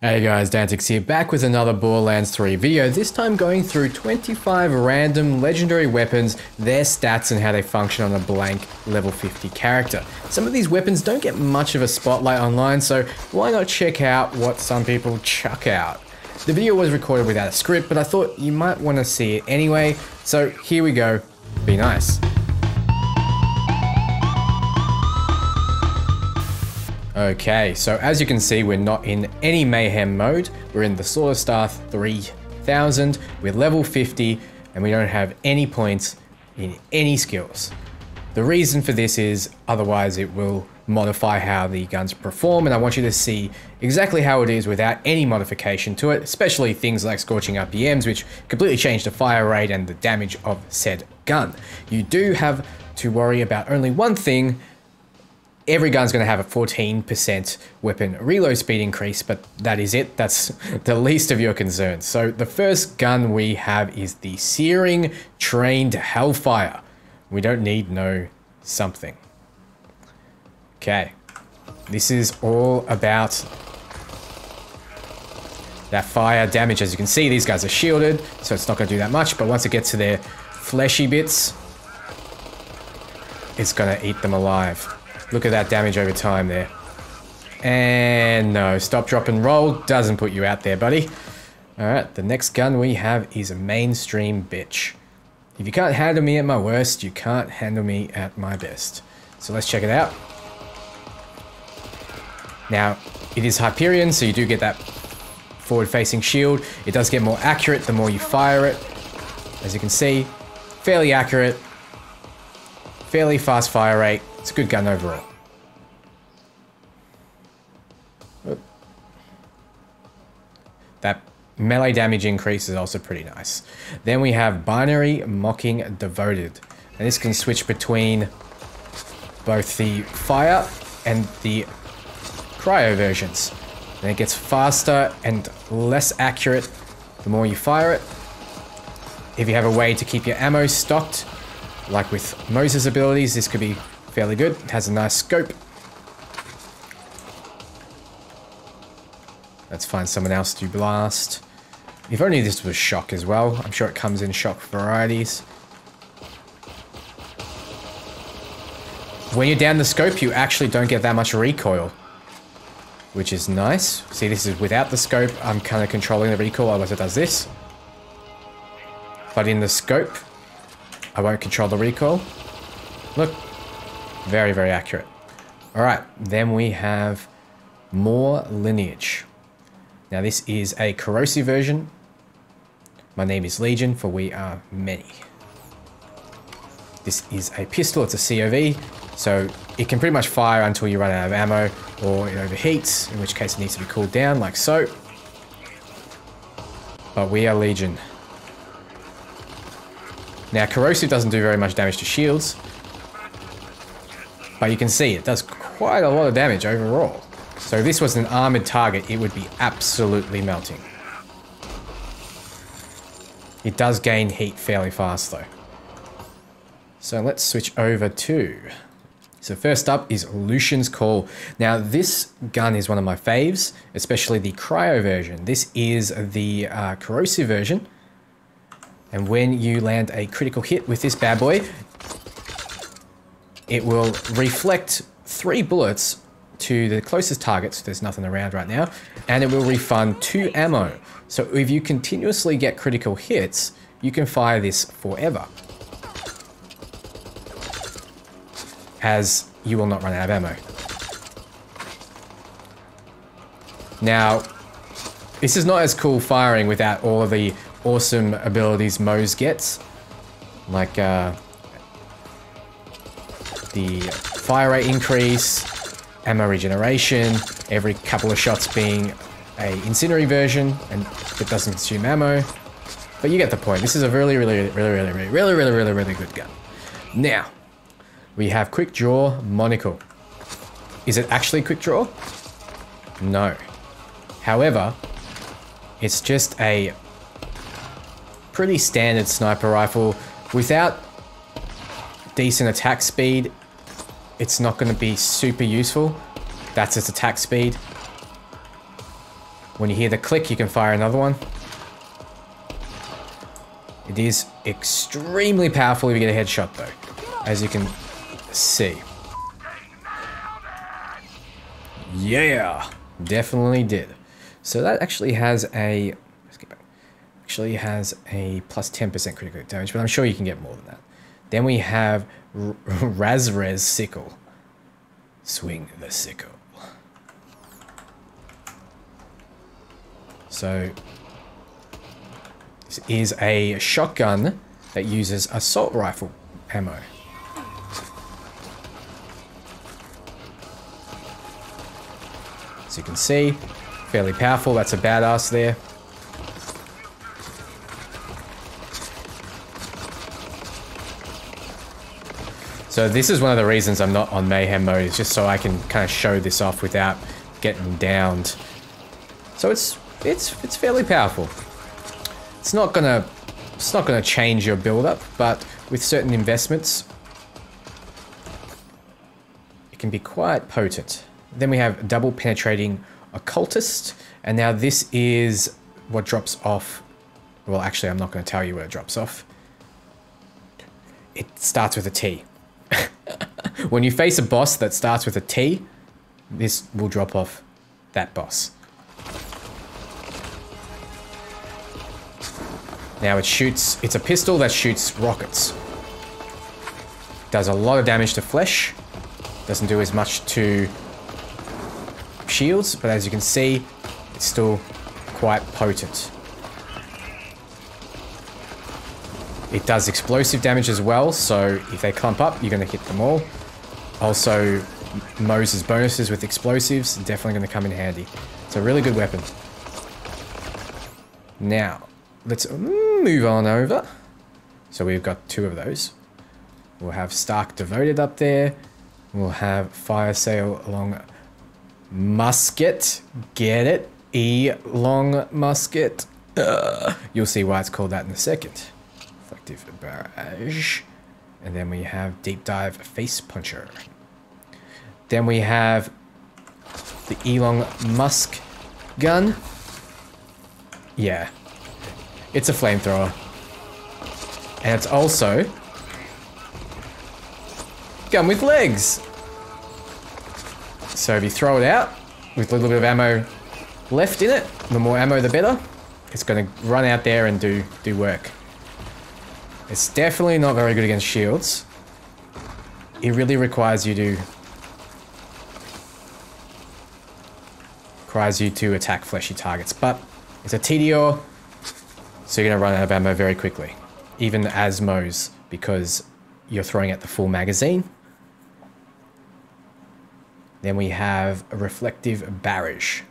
Hey guys, Dantics here, back with another Borderlands 3 video, this time going through 25 random legendary weapons, their stats and how they function on a blank level 50 character. Some of these weapons don't get much of a spotlight online, so why not check out what some people chuck out. The video was recorded without a script, but I thought you might want to see it anyway, so here we go, be nice. Okay, so as you can see, we're not in any mayhem mode. We're in the Sword of Star 3000, we're level 50, and we don't have any points in any skills. The reason for this is, otherwise it will modify how the guns perform, and I want you to see exactly how it is without any modification to it, especially things like scorching RPMs, which completely change the fire rate and the damage of said gun. You do have to worry about only one thing. Every gun's going to have a 14% weapon reload speed increase, but that is it. That's the least of your concerns. So the first gun we have is the Searing Trained Hellfire. We don't need no something. Okay, this is all about that fire damage. As you can see, these guys are shielded, so it's not going to do that much, but once it gets to their fleshy bits, it's going to eat them alive. Look at that damage over time there. And no, stop, drop, and roll doesn't put you out there, buddy. Alright, the next gun we have is a mainstream bitch. If you can't handle me at my worst, you can't handle me at my best. So let's check it out. Now, it is Hyperion, so you do get that forward-facing shield. It does get more accurate the more you fire it. As you can see, fairly accurate, fairly fast fire rate. It's a good gun overall. That melee damage increase is also pretty nice. Then we have Binary Mocking Devoted. And this can switch between both the fire and the cryo versions. And it gets faster and less accurate the more you fire it. If you have a way to keep your ammo stocked, like with Moses' abilities, this could be fairly good. It has a nice scope. Let's find someone else to blast. If only this was shock as well. I'm sure it comes in shock varieties. When you're down the scope, you actually don't get that much recoil, which is nice. See, this is without the scope. I'm kind of controlling the recoil, otherwise it does this. But in the scope, I won't control the recoil. Look, very, very accurate. All right, then we have more Lineage. Now this is a corrosive version. My name is Legion, for we are many. This is a pistol, it's a COV, so it can pretty much fire until you run out of ammo, or it overheats, in which case it needs to be cooled down, like so. But we are Legion. Now, corrosive doesn't do very much damage to shields, but you can see it does quite a lot of damage overall. So if this was an armored target, it would be absolutely melting. It does gain heat fairly fast though. So let's switch over to... So first up is Lucian's Call. Now this gun is one of my faves, especially the cryo version. This is the corrosive version. And when you land a critical hit with this bad boy, it will reflect 3 bullets to the closest target, so there's nothing around right now, and it will refund 2 ammo. So if you continuously get critical hits, you can fire this forever, as you will not run out of ammo. Now, this is not as cool firing without all of the awesome abilities Mose gets, like the fire rate increase, ammo regeneration, every couple of shots being a incendiary version, and it doesn't consume ammo. But you get the point. This is a really good gun. Now, we have Quick Draw Monocle. Is it actually Quick Draw? No. However, it's just a pretty standard sniper rifle. Without decent attack speed, it's not going to be super useful. That's its attack speed. When you hear the click, you can fire another one. It is extremely powerful if you get a headshot though, as you can see. Yeah, definitely did. So that actually has a, let's get back, actually has a plus 10% critical damage, but I'm sure you can get more than that. Then we have Razrez Sickle. Swing the sickle. So this is a shotgun that uses assault rifle ammo. As you can see, fairly powerful. That's a badass there. So this is one of the reasons I'm not on Mayhem mode, is just so I can kind of show this off without getting downed. So it's fairly powerful. It's not gonna change your build up, but with certain investments, it can be quite potent. Then we have double penetrating occultist, and now this is what drops off. Well, actually, I'm not going to tell you where it drops off. It starts with a T. When you face a boss that starts with a T, this will drop off that boss. Now it shoots, it's a pistol that shoots rockets. Does a lot of damage to flesh. Doesn't do as much to shields, but as you can see, it's still quite potent. It does explosive damage as well, so if they clump up, you're going to hit them all. Also, Moses' bonuses with explosives are definitely going to come in handy. It's a really good weapon. Now, let's move on over. So we've got two of those. We'll have Stark Devoted up there. We'll have Fire Sale Long Musket. Get it? E Long Musket. You'll see why it's called that in a second. Reflective Barrage. And then we have Deep Dive Face Puncher. Then we have the Elong Musk gun. Yeah. It's a flamethrower. And it's also gun with legs. So if you throw it out with a little bit of ammo left in it, the more ammo the better. It's going to run out there and do work. It's definitely not very good against shields. It really requires you to attack fleshy targets, but it's a TDR, so you're going to run out of ammo very quickly, even as Mo's, because you're throwing out the full magazine. Then we have a Reflective Barrage.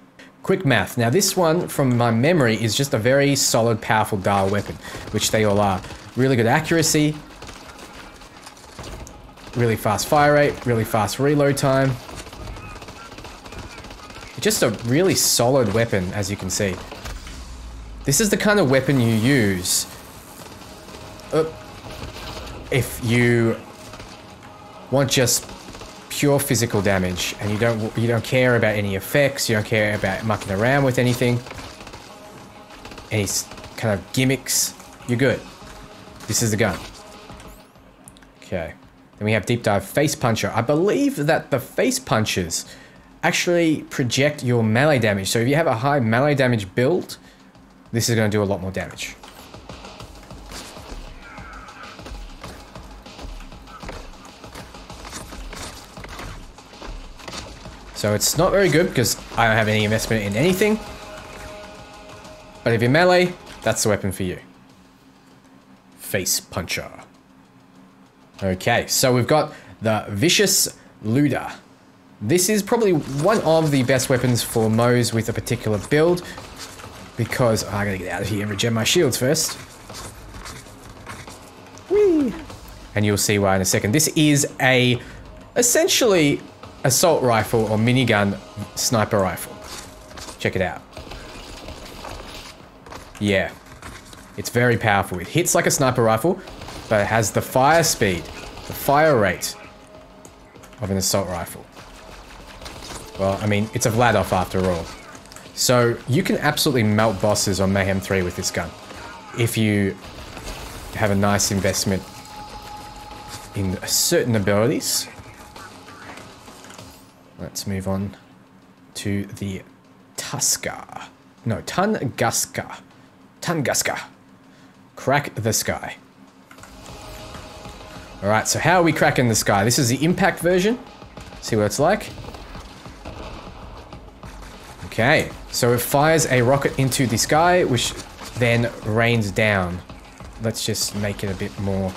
Quick math. Now this one, from my memory, is just a very solid, powerful dial weapon, which they all are. Really good accuracy, really fast fire rate, really fast reload time. Just a really solid weapon, as you can see. This is the kind of weapon you use if you want just pure physical damage and you don't care about any effects, you don't care about mucking around with anything, any kind of gimmicks, you're good. This is the gun. Okay. Then we have Deep Dive Face Puncher. I believe that the face punches actually project your melee damage. So if you have a high melee damage build, this is going to do a lot more damage. So it's not very good because I don't have any investment in anything. But if you're melee, that's the weapon for you. Face Puncher. Okay, so we've got the Vicious Looter. This is probably one of the best weapons for Mo's with a particular build, because I gotta get out of here and regen my shields first. Whee! And you'll see why in a second. This is a essentially assault rifle or minigun sniper rifle. Check it out. Yeah. It's very powerful. It hits like a sniper rifle, but it has the fire speed, the fire rate of an assault rifle. Well, I mean, it's a Vladof after all. So you can absolutely melt bosses on Mayhem 3 with this gun if you have a nice investment in certain abilities. Let's move on to the Tunguska. Tunguska. Crack the sky. Alright, so how are we cracking the sky? This is the impact version. See what it's like. Okay, so it fires a rocket into the sky, which then rains down. Let's just make it a bit more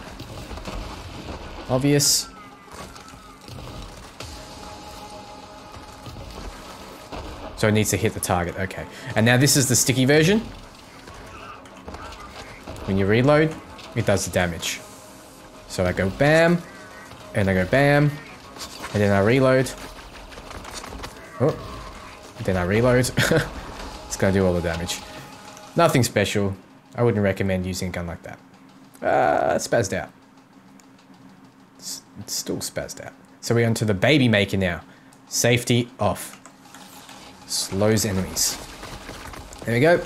obvious. So it needs to hit the target, okay. And now this is the sticky version. When you reload, it does the damage. So I go bam, and I go bam, and then I reload. Oh, then I reload. It's gonna do all the damage. Nothing special. I wouldn't recommend using a gun like that. It's spazzed out. It's still spazzed out. So we're onto the baby maker now. Safety off. Slows enemies. There we go.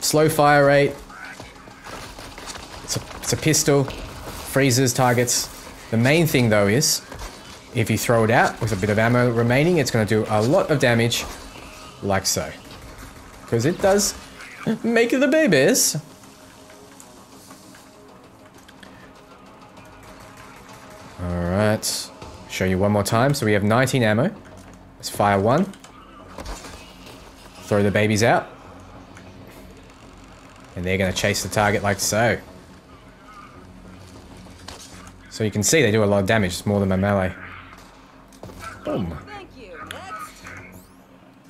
Slow fire rate. It's a pistol. Freezes targets. The main thing though is, if you throw it out with a bit of ammo remaining, it's going to do a lot of damage, like so. Because it does make the babies. Alright. Show you one more time. So we have 19 ammo. Let's fire one. Throw the babies out. And they're going to chase the target like so. So you can see they do a lot of damage. It's more than my melee. Boom.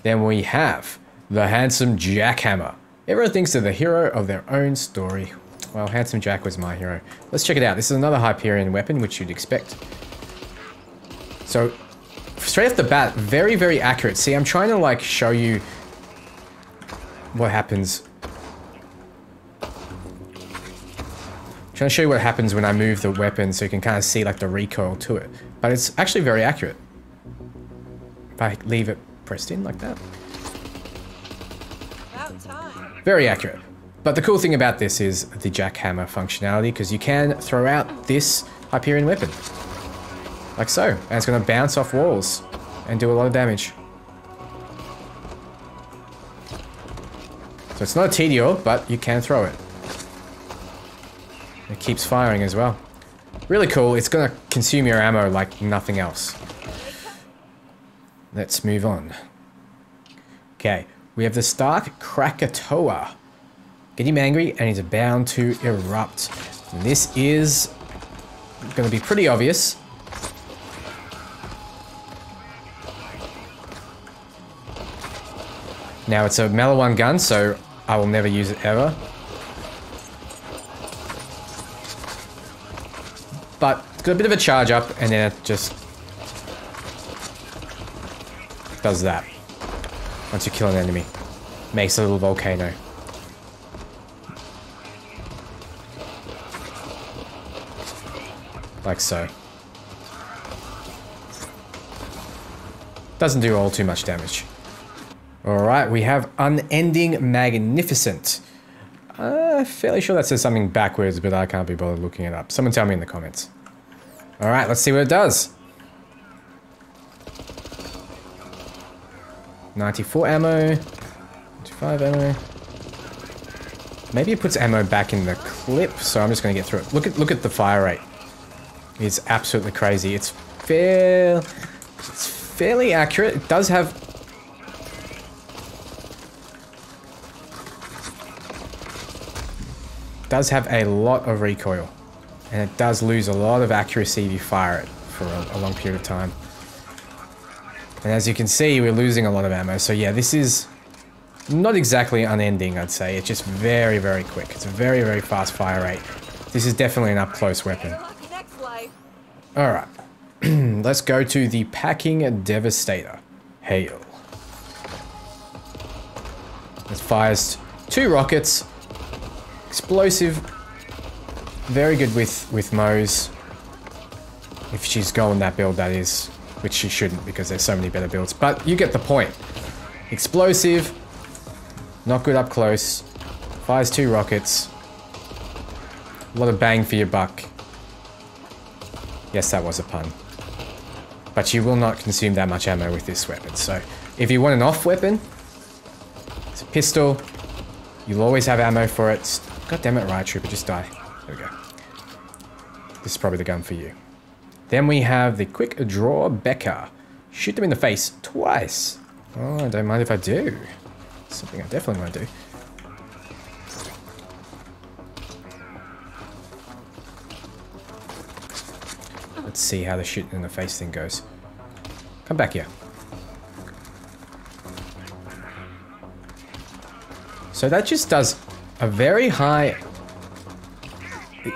Then we have the Handsome Jackhammer. Everyone thinks they're the hero of their own story. Well, Handsome Jack was my hero. Let's check it out. This is another Hyperion weapon, which you'd expect. So, straight off the bat, very, very accurate. See, I'm trying to, like, show you what happens. Trying to show you what happens when I move the weapon so you can kind of see, like, the recoil to it. But it's actually very accurate. If I leave it pressed in like that. Very accurate. But the cool thing about this is the jackhammer functionality, because you can throw out this Hyperion weapon. Like so. And it's going to bounce off walls and do a lot of damage. So it's not a TDO, but you can throw it. It keeps firing as well. Really cool. It's going to consume your ammo like nothing else. Let's move on. Okay. We have the Stark Krakatoa. Get him angry and he's bound to erupt. And this is going to be pretty obvious. Now it's a Mellow 1 gun, so I will never use it ever. But it's got a bit of a charge up and then it just does that. Once you kill an enemy. Makes a little volcano. Like so. Doesn't do all too much damage. Alright, we have Unending Magnificent. Fairly sure that says something backwards, but I can't be bothered looking it up. Someone tell me in the comments. Alright, let's see what it does. 94 ammo. 95 ammo. Maybe it puts ammo back in the clip, so I'm just going to get through it. Look at the fire rate. It's absolutely crazy. It's fairly accurate. It does have a lot of recoil, and it does lose a lot of accuracy if you fire it for a long period of time. And as you can see, we're losing a lot of ammo. So yeah, this is not exactly unending, I'd say. It's just very, very quick. It's a very, very fast fire rate. This is definitely an up-close weapon. Alright. Let's go to the Packing Devastator. Hail. It fires 2 rockets. Explosive. Very good with Moe's. If she's going that build, that is. Which she shouldn't, because there's so many better builds. But you get the point. Explosive. Not good up close. Fires 2 rockets. A lot of bang for your buck. Yes, that was a pun. But you will not consume that much ammo with this weapon. So if you want an off weapon, it's a pistol. You'll always have ammo for it. God damn it, Riot Trooper, just die. There we go. This is probably the gun for you. Then we have the quick draw Becker. Shoot them in the face twice. Oh, I don't mind if I do. Something I definitely want to do. Let's see how the shooting in the face thing goes. Come back here. So that just does a very high...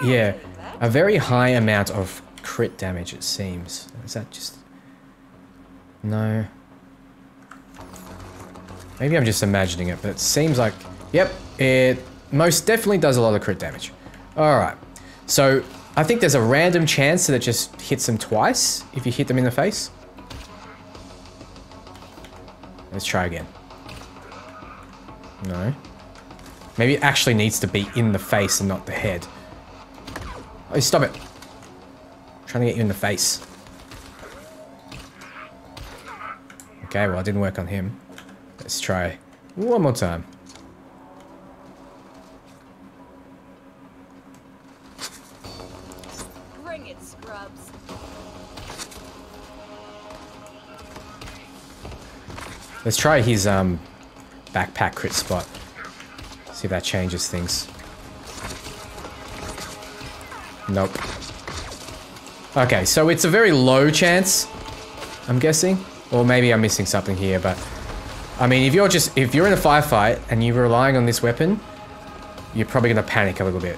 Yeah, a very high amount of crit damage, it seems. Is that just... No. Maybe I'm just imagining it, but it seems like... Yep, it most definitely does a lot of crit damage. Alright, so I think there's a random chance that it just hits them twice if you hit them in the face. Let's try again. No. Maybe it actually needs to be in the face and not the head. Oh, stop it. I'm trying to get you in the face. Okay, well, it didn't work on him. Let's try one more time. Bring it, scrubs. Let's try his backpack crit spot. See if that changes things. Nope. Okay, so it's a very low chance, I'm guessing. Or maybe I'm missing something here, but... I mean, if you're in a firefight and you're relying on this weapon, you're probably going to panic a little bit.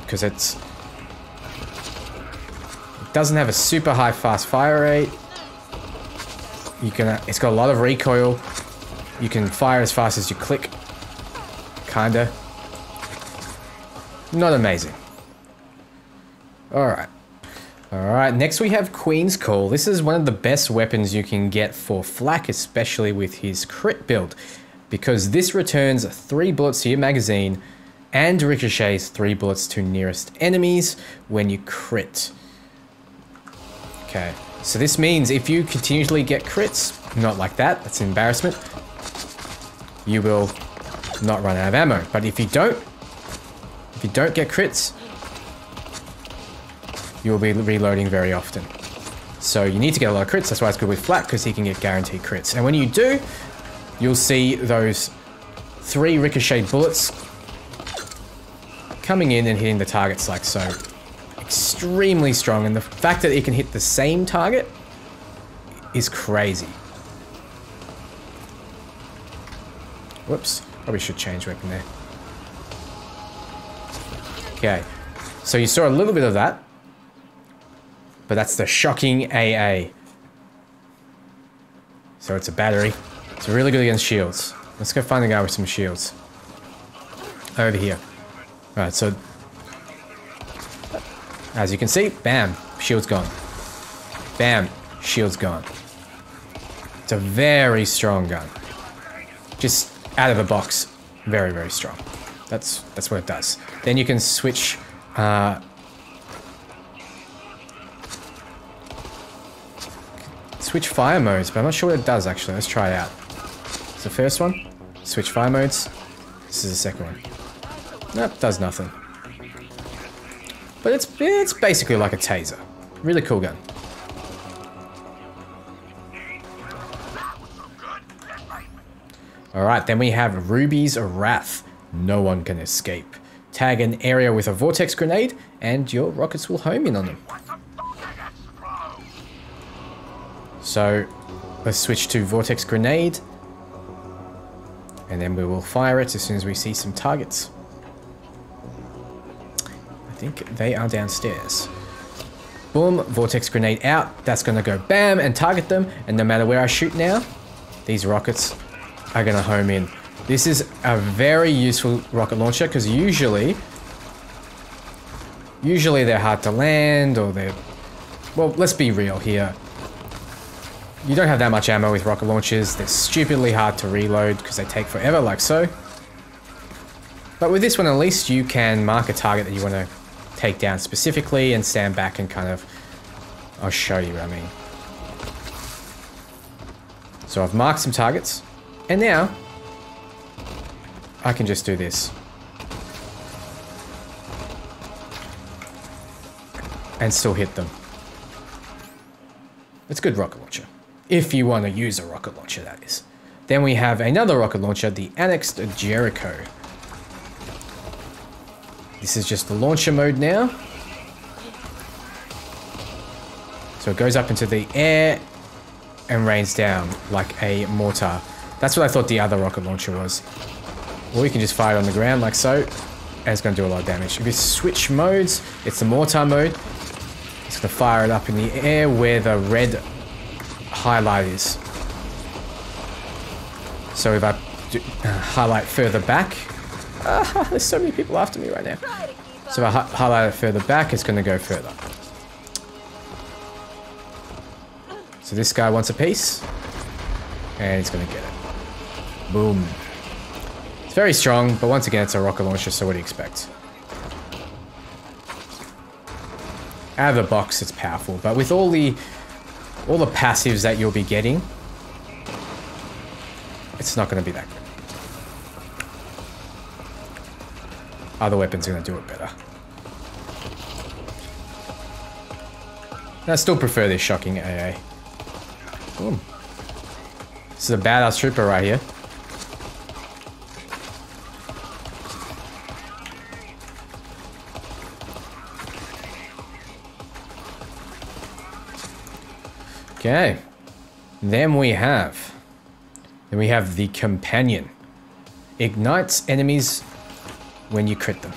Because it doesn't have a super high fast fire rate. It's got a lot of recoil. You can fire as fast as you click. Kinda. Not amazing. Alright. Alright, next we have Queen's Call. This is one of the best weapons you can get for Flak, especially with his crit build. Because this returns 3 bullets to your magazine and ricochets 3 bullets to nearest enemies when you crit. Okay, so this means if you continually get crits, not like that, that's an embarrassment, you will not run out of ammo. But if you don't get crits, you'll be reloading very often. So you need to get a lot of crits. That's why it's good with Flak, because he can get guaranteed crits. And when you do, you'll see those 3 ricocheted bullets coming in and hitting the targets like so. Extremely strong, and the fact that it can hit the same target is crazy. Whoops, probably should change weapon there. Okay, so you saw a little bit of that. But that's the shocking AA. So it's a battery. It's really good against shields. Let's go find a guy with some shields. Over here. Alright, so... As you can see, bam, shield's gone. Bam, shield's gone. It's a very strong gun. Just out of the box, very, very strong. That's what it does. Then you can switch... Switch fire modes, but I'm not sure what it does actually. Let's try it out. It's the first one. Switch fire modes. This is the second one. Nope, does nothing. But it's basically like a taser. Really cool gun. Alright, then we have Ruby's Wrath. No one can escape. Tag an area with a vortex grenade, and your rockets will home in on them. So, let's switch to Vortex Grenade. And then we will fire it as soon as we see some targets. I think they are downstairs. Boom, Vortex Grenade out. That's going to go bam and target them. And no matter where I shoot now, these rockets are going to home in. This is a very useful rocket launcher because usually they're hard to land or they're... Well, let's be real here. you don't have that much ammo with rocket launchers. They're stupidly hard to reload because they take forever, like so. But with this one, at least you can mark a target that you want to take down specifically and stand back and kind of... I'll show you what I mean. So I've marked some targets, and now I can just do this. And still hit them. It's a good rocket launcher. If you want to use a rocket launcher, that is. Then we have another rocket launcher, the Annexed Jericho. This is just the launcher mode now. So it goes up into the air and rains down like a mortar. That's what I thought the other rocket launcher was. Or you can just fire it on the ground like so, and it's going to do a lot of damage. If you switch modes, it's the mortar mode. It's going to fire it up in the air where the red highlight is. So if I highlight further back... there's so many people after me right now. So if I highlight it further back, it's going to go further. So this guy wants a piece. And he's going to get it. Boom. It's very strong, but once again, it's a rocket launcher, so what do you expect? Out of the box, it's powerful, but with all the passives that you'll be getting, it's not going to be that good. Other weapons are going to do it better. I still prefer this shocking AA. Boom. This is a badass trooper right here. Okay. Then we have the companion. Ignites enemies when you crit them.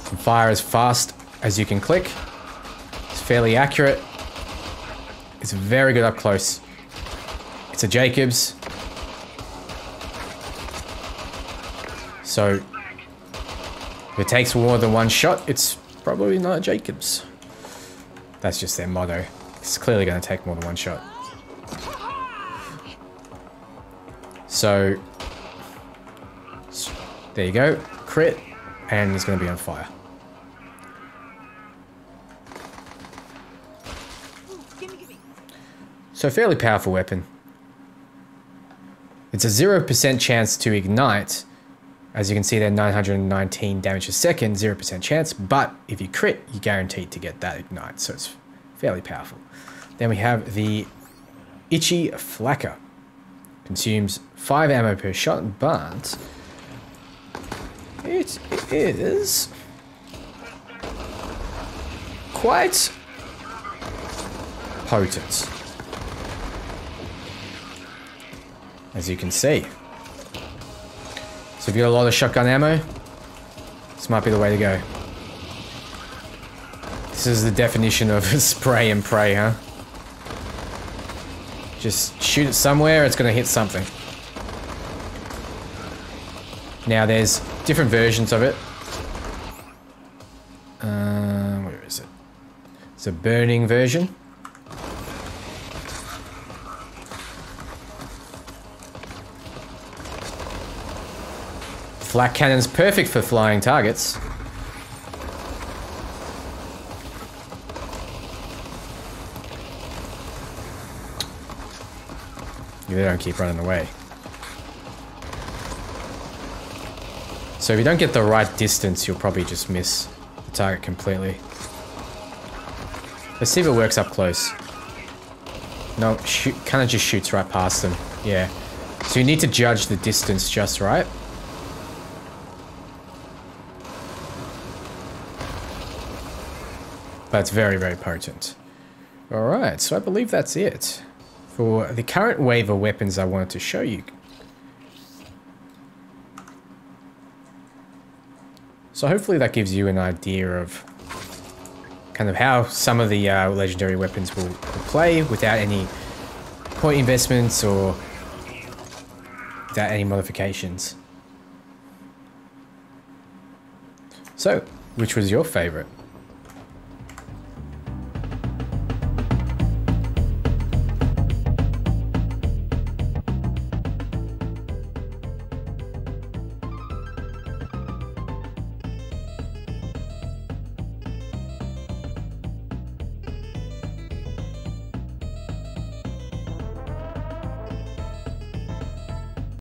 Can fire as fast as you can click. It's fairly accurate. It's very good up close. It's a Jacobs. So if it takes more than one shot, it's probably not a Jacobs. That's just their motto. It's clearly going to take more than one shot. So there you go, crit, and it's going to be on fire. So fairly powerful weapon. It's a 0% chance to ignite. As you can see there, 919 damage a second, 0% chance. But if you crit, you're guaranteed to get that ignite. So it's fairly powerful. Then we have the Itchy Flacker. Consumes 5 ammo per shot, but it is quite potent, as you can see. So if you got a lot of shotgun ammo, this might be the way to go. This is the definition of spray and pray, huh? Just shoot it somewhere, it's going to hit something. Now there's different versions of it. Where is it? It's a burning version. Flak cannon's perfect for flying targets. They don't keep running away. So if you don't get the right distance, you'll probably just miss the target completely. Let's see if it works up close. No, kind of just shoots right past them. Yeah. So you need to judge the distance just right. But it's very, very potent. Alright, so I believe that's it for the current wave of weapons I wanted to show you. So hopefully that gives you an idea of kind of how some of the legendary weapons will play without any point investments or without any modifications. So Which was your favorite?